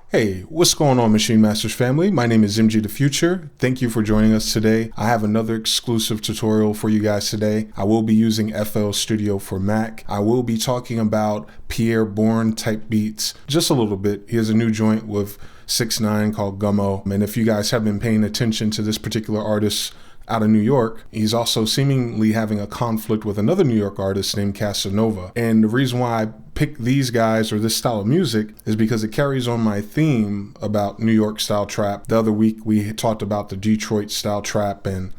Hey, what's going on, Maschine Masters family? My name is MGTheFuture. Thank you for joining us today. I have another exclusive tutorial for you guys today. I will be using FL Studio for Mac. I will be talking about Pierre Bourne type beats just a little bit. He has a new joint with 6ix9ine called Gummo. And if you guys have been paying attention to this particular artist out of New York, he's also seemingly having a conflict with another New York artist named Casanova. And the reason why I picked these guys or this style of music is because it carries on my theme about New York style trap. The other week we talked about the Detroit style trap, and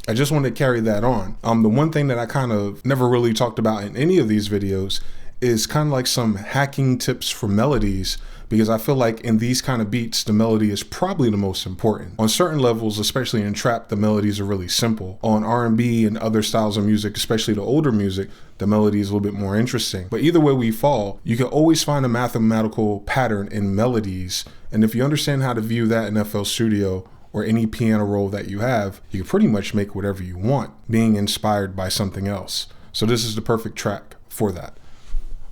I just wanted to carry that on. The one thing that I kind of never really talked about in any of these videos is kind of like some hacking tips for melodies, because I feel like in these kind of beats, the melody is probably the most important. On certain levels, especially in trap, the melodies are really simple. On R&B and other styles of music, especially the older music, the melody is a little bit more interesting. But either way we fall, you can always find a mathematical pattern in melodies. And if you understand how to view that in FL Studio or any piano roll that you have, you can pretty much make whatever you want, being inspired by something else. So this is the perfect track for that.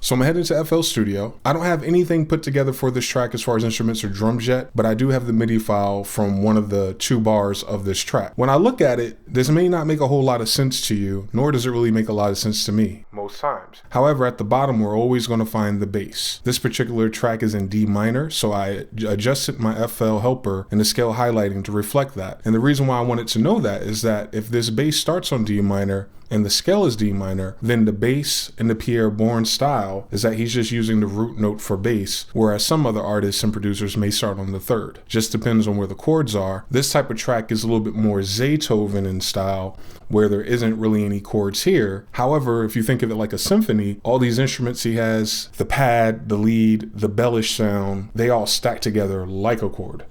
So I'm heading to FL Studio. I don't have anything put together for this track as far as instruments or drums yet, but I do have the MIDI file from one of the 2 bars of this track. When I look at it, this may not make a whole lot of sense to you, nor does it really make a lot of sense to me most times. However, at the bottom, we're always going to find the bass. This particular track is in D minor, so I adjusted my FL helper and the scale highlighting to reflect that. And the reason why I wanted to know that is that if this bass starts on D minor, and the scale is D minor, then the bass in the Pierre Bourne style is that he's just using the root note for bass, whereas some other artists and producers may start on the 3rd. Just depends on where the chords are. This type of track is a little bit more Zaytoven in style, where there isn't really any chords here. However, if you think of it like a symphony, all these instruments he has, the pad, the lead, the bellish sound, they all stack together like a chord.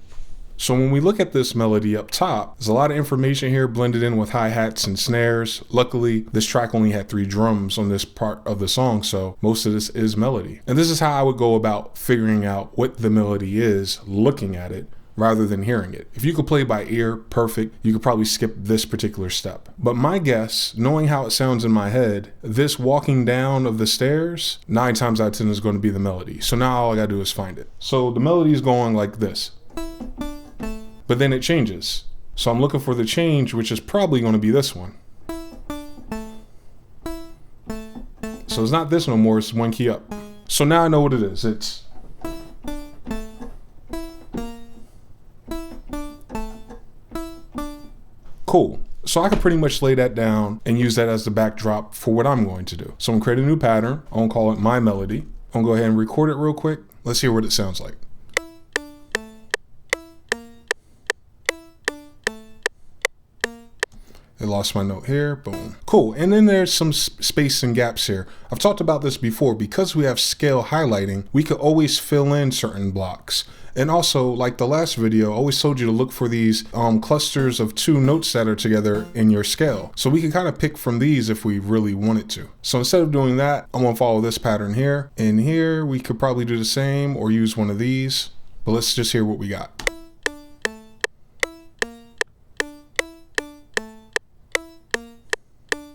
So when we look at this melody up top, there's a lot of information here blended in with hi-hats and snares. Luckily, this track only had 3 drums on this part of the song, so most of this is melody. And this is how I would go about figuring out what the melody is, looking at it, rather than hearing it. If you could play by ear, perfect. You could probably skip this particular step. But my guess, knowing how it sounds in my head, this walking down of the stairs, 9 times out of 10 is going to be the melody. So now all I gotta do is find it. So the melody is going like this. But then it changes. So I'm looking for the change, which is probably going to be this one. So it's not this no more, it's 1 key up. So now I know what it is. It's cool. So I can pretty much lay that down and use that as the backdrop for what I'm going to do. So I'm going to create a new pattern. I'm going to call it My Melody. I'm going to go ahead and record it real quick. Let's hear what it sounds like. I lost my note here, boom. Cool, and then there's some space and gaps here. I've talked about this before. Because we have scale highlighting, we could always fill in certain blocks. And also, like the last video, I always told you to look for these clusters of 2 notes that are together in your scale. So we can kind of pick from these if we really wanted to. So instead of doing that, I'm gonna follow this pattern here. In here, we could probably do the same or use one of these, but let's just hear what we got.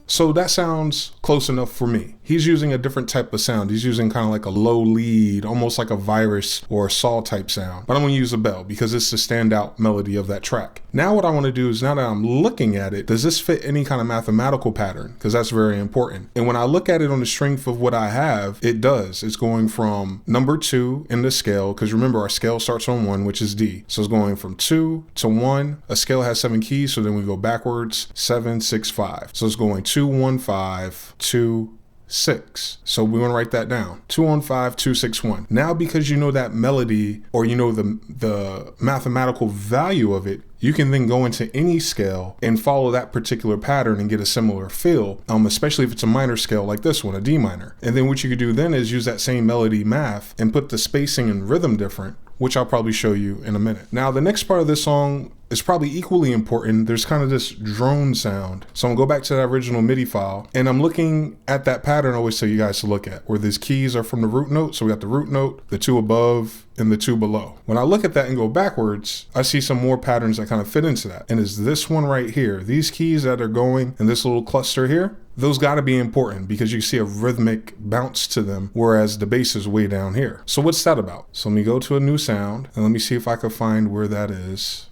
So that sounds close enough for me. He's using a different type of sound. He's using kind of like a low lead, almost like a virus or a saw type sound. But I'm gonna use a bell because it's the standout melody of that track. Now what I wanna do is, now that I'm looking at it, does this fit any kind of mathematical pattern? Because that's very important. And when I look at it on the strength of what I have, it does. It's going from number 2 in the scale, because remember our scale starts on 1, which is D. So it's going from 2 to 1. A scale has 7 keys, so then we go backwards, 7, 6, 5. So it's going 2, 1, 5, 2, 6. So we want to write that down. 2 on 5, 2, 6, 1. Now, because you know that melody, or you know the mathematical value of it, you can then go into any scale and follow that particular pattern and get a similar feel, especially if it's a minor scale like this one, a D minor. And then what you could do then is use that same melody math and put the spacing and rhythm different, which I'll probably show you in a minute. Now, the next part of this song is probably equally important. There's kind of this drone sound. So I'm gonna go back to that original MIDI file, and I'm looking at that pattern I always tell you guys to look at, where these keys are from the root note. So we got the root note, the 2 above, and the 2 below. When I look at that and go backwards, I see some more patterns that kind of fit into that. And it's this one right here. These keys that are going in this little cluster here, those got to be important because you see a rhythmic bounce to them, whereas the bass is way down here. So what's that about? So let me go to a new sound and let me see if I can find where that is.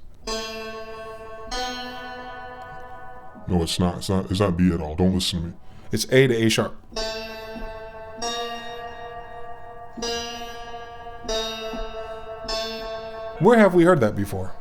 No, it's not. It's not D at all. Don't listen to me. It's A to A sharp. Where have we heard that before?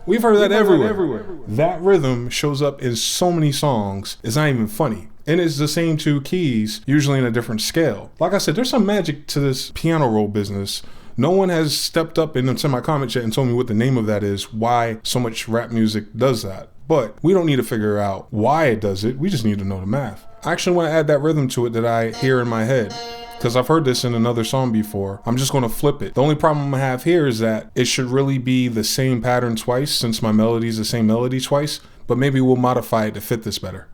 We've heard that everywhere. That rhythm shows up in so many songs, it's not even funny. And it's the same two keys, usually in a different scale. Like I said, there's some magic to this piano roll business. No one has stepped up into my comment chat and told me what the name of that is, why so much rap music does that. But we don't need to figure out why it does it, we just need to know the math. I actually want to add that rhythm to it that I hear in my head, because I've heard this in another song before. I'm just going to flip it. The only problem I have here is that it should really be the same pattern twice, since my melody is the same melody twice, but maybe we'll modify it to fit this better.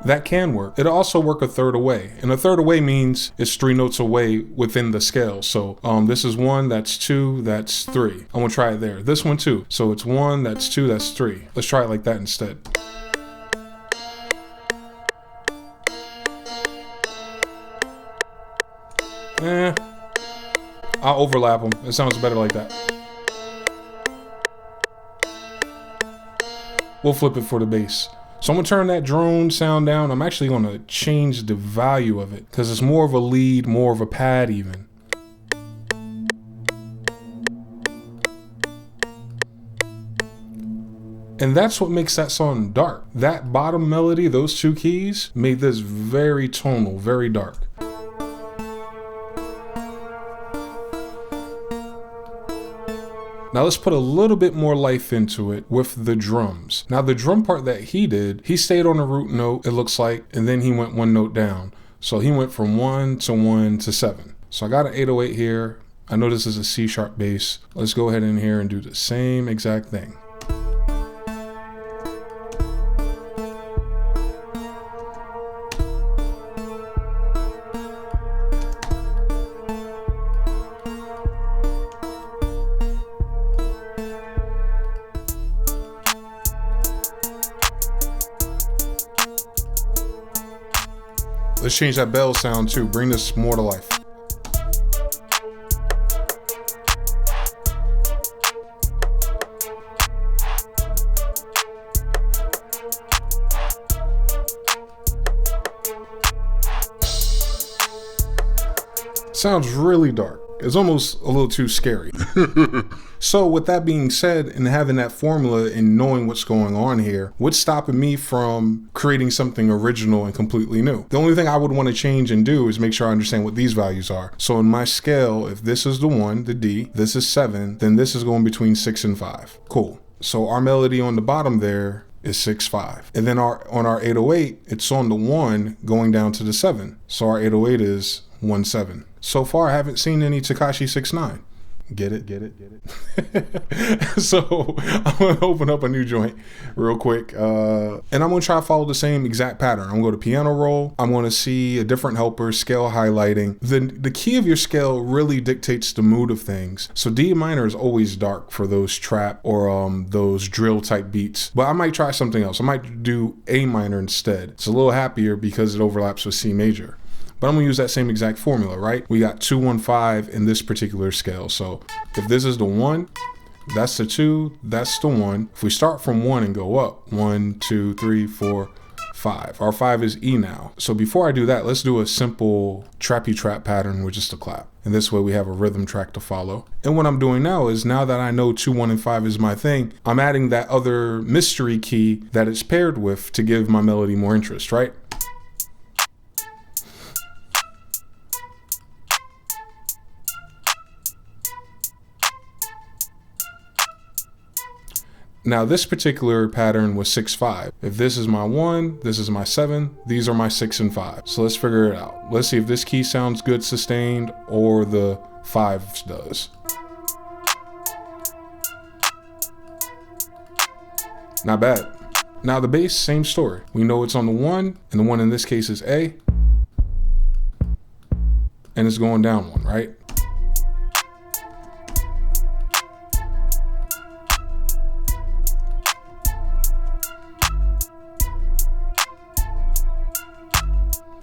That can work. It'll also work a third away. And a third away means it's 3 notes away within the scale. So this is 1, that's 2, that's 3. I'm gonna try it there. This one too. So it's 1, that's 2, that's 3. Let's try it like that instead. I'll overlap them. It sounds better like that. We'll flip it for the bass. So I'm gonna turn that drone sound down. I'm actually gonna change the value of it because it's more of a lead, more of a pad even. And that's what makes that song dark. That bottom melody, those 2 keys, made this very tonal, very dark. Now let's put a little bit more life into it with the drums. Now the drum part that he did, he stayed on a root note, it looks like, and then he went 1 note down. So he went from 1 to 1 to 7. So I got an 808 here. I know this is a C sharp bass. Let's go ahead in here and do the same exact thing. Let's change that bell sound too. Bring this more to life. Sounds really dark. It's almost a little too scary. So with that being said, and having that formula and knowing what's going on here, what's stopping me from creating something original and completely new? The only thing I would want to change and do is make sure I understand what these values are. So in my scale, if this is the 1, the D, this is 7, then this is going between 6 and 5. Cool. So our melody on the bottom there is 6/5. And then on our 808, it's on the 1 going down to the 7. So our 808 is 1/7. So far, I haven't seen any Tekashi 6ix9ine. Get it? So I'm gonna open up a new joint real quick, and I'm gonna try to follow the same exact pattern. I'm gonna go to piano roll. I'm gonna see a different helper, scale highlighting. The key of your scale really dictates the mood of things. So D minor is always dark for those trap or those drill type beats. But I might try something else. I might do A minor instead. It's a little happier because it overlaps with C major. But I'm gonna use that same exact formula, right? We got 2, 1, 5 in this particular scale. So if this is the 1, that's the 2, that's the 1. If we start from 1 and go up, 1, 2, 3, 4, 5. Our 5 is E now. So before I do that, let's do a simple trappy trap pattern with just a clap. And this way we have a rhythm track to follow. And what I'm doing now is, now that I know 2, 1, and 5 is my thing, I'm adding that other mystery key that it's paired with to give my melody more interest, right? Now this particular pattern was 6/5. If this is my 1, this is my 7, these are my 6 and 5. So let's figure it out. Let's see if this key sounds good sustained or the 5 does. Not bad. Now the bass, same story. We know it's on the 1, and the 1 in this case is A, and it's going down 1, right?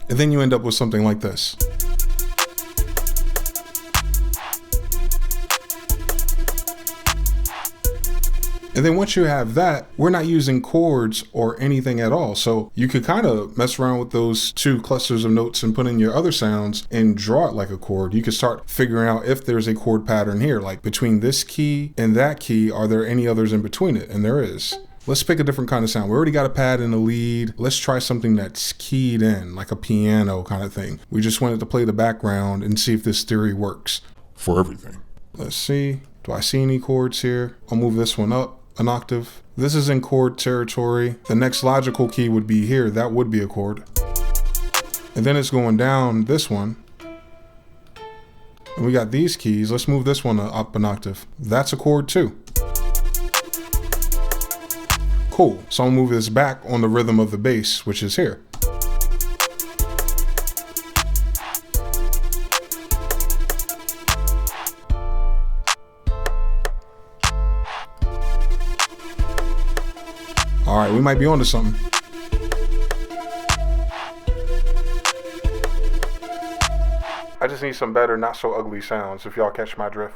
And then you end up with something like this. And then once you have that, we're not using chords or anything at all. So you could kind of mess around with those two clusters of notes and put in your other sounds and draw it like a chord. You could start figuring out if there's a chord pattern here, like between this key and that key, are there any others in between it? And there is. Let's pick a different kind of sound. We already got a pad in the lead. Let's try something that's keyed in, like a piano kind of thing. We just wanted to play the background and see if this theory works. For everything. Let's see. Do I see any chords here? I'll move this one up an octave. This is in chord territory. The next logical key would be here. That would be a chord. And then it's going down this one. And we got these keys. Let's move this one up an octave. That's a chord too. Cool. So I'll move this back on the rhythm of the bass, which is here. All right, we might be onto something. I just need some better, not so ugly sounds, if y'all catch my drift.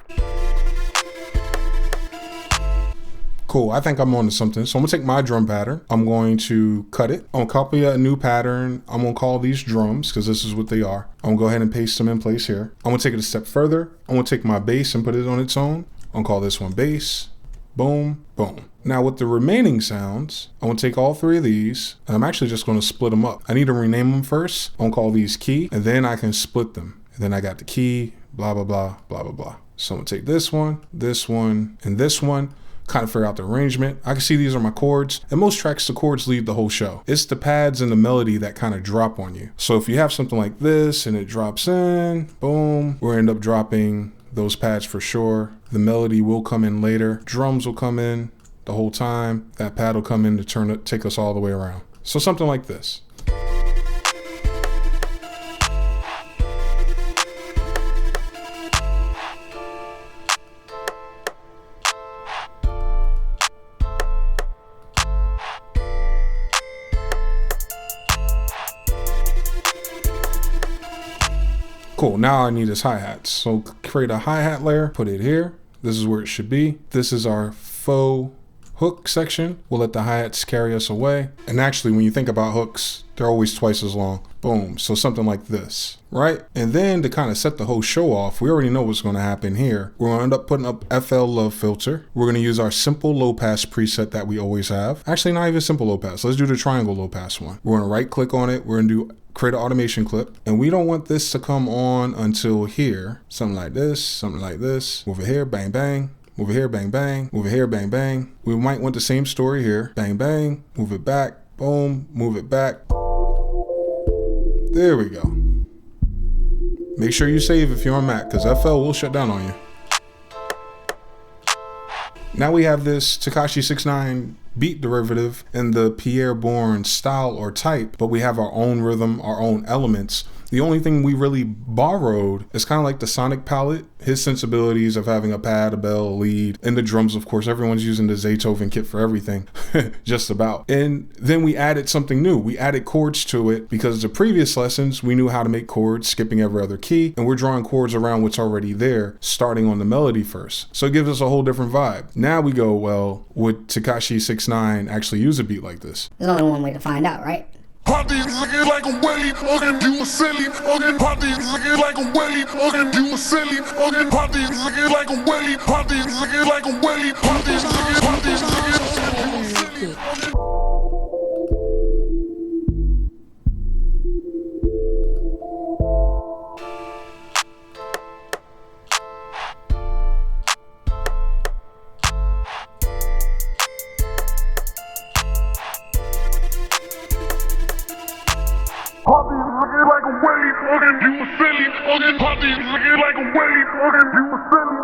Cool, I think I'm onto something. So I'm gonna take my drum pattern. I'm going to cut it. I'm gonna copy a new pattern. I'm gonna call these drums, because this is what they are. I'm gonna go ahead and paste them in place here. I'm gonna take it a step further. I'm gonna take my bass and put it on its own. I'm gonna call this one bass. Boom, boom. Now with the remaining sounds, I'm gonna take all three of these, and I'm actually just gonna split them up. I need to rename them first. I'm gonna call these key, and then I can split them. And then I got the key, blah, blah, blah, blah, blah, blah. So I'm gonna take this one, and this one, kind of figure out the arrangement. I can see these are my chords. And most tracks, the chords lead the whole show. It's the pads and the melody that kind of drop on you. So if you have something like this, and it drops in, boom, we'll end up dropping those pads for sure. The melody will come in later. Drums will come in the whole time. That pad will come in to take us all the way around. So something like this. Cool, now I need is hi-hats. So create a hi-hat layer, put it here. This is where it should be. This is our faux hook section. We'll let the hi-hats carry us away. And actually, when you think about hooks, they're always twice as long. Boom, so something like this, right? And then to kind of set the whole show off, we already know what's gonna happen here. We're gonna end up putting up FL Love Filter. We're gonna use our simple low pass preset that we always have. Actually, not even simple low pass. Let's do the triangle low pass one. We're gonna right click on it. We're gonna do create an automation clip, and we don't want this to come on until here. Something like this, something like this. Over here, bang, bang. Over here, bang, bang. Over here, bang, bang. We might want the same story here. Bang, bang. Move it back. Boom. Move it back. There we go. Make sure you save if you're on Mac, because FL will shut down on you. Now we have this Tekashi 6ix9ine beat derivative in the Pierre Bourne style or type, but we have our own rhythm, our own elements. The only thing we really borrowed is kind of like the sonic palette, his sensibilities of having a pad, a bell, a lead, and the drums, of course. Everyone's using the Zaytoven kit for everything, just about. And then we added something new. We added chords to it because the previous lessons, we knew how to make chords, skipping every other key, and we're drawing chords around what's already there, starting on the melody first. So it gives us a whole different vibe. Now we go, well, would Tekashi 6ix9ine actually use a beat like this? There's only one way to find out, right? Parties looking like a welly, fucking you a silly, fucking parties looking like a welly, fucking you a silly, fucking parties looking like a welly, parties looking like a welly, parties looking. Parties looking like a welly, fucking you a silly, fucking parties looking like a welly, fucking you a silly,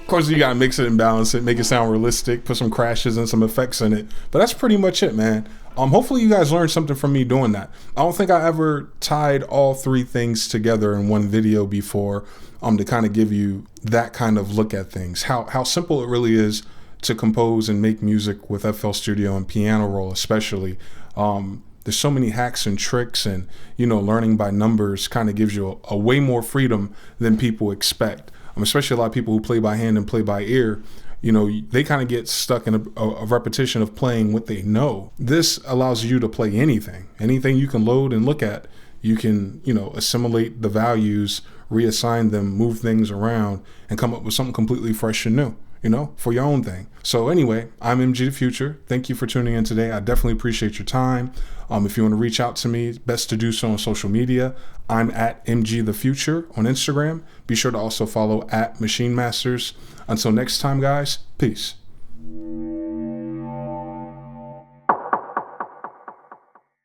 Of course, you gotta mix it and balance it, make it sound realistic, put some crashes and some effects in it. But that's pretty much it, man. Hopefully you guys learned something from me doing that. I don't think I ever tied all three things together in one video before, to kind of give you that kind of look at things. How simple it really is to compose and make music with FL Studio and piano roll especially. There's so many hacks and tricks, and learning by numbers kind of gives you a way more freedom than people expect. Especially a lot of people who play by hand and play by ear, they kind of get stuck in a repetition of playing what they know. This allows you to play anything you can load and look at. You can, assimilate the values, reassign them, move things around, and come up with something completely fresh and new, for your own thing. So anyway, I'm MGTheFuture. Thank you for tuning in today. I definitely appreciate your time. If you want to reach out to me, best to do so on social media. I'm at MGTheFuture on Instagram. Be sure to also follow at Maschine Masters. Until next time, guys, peace.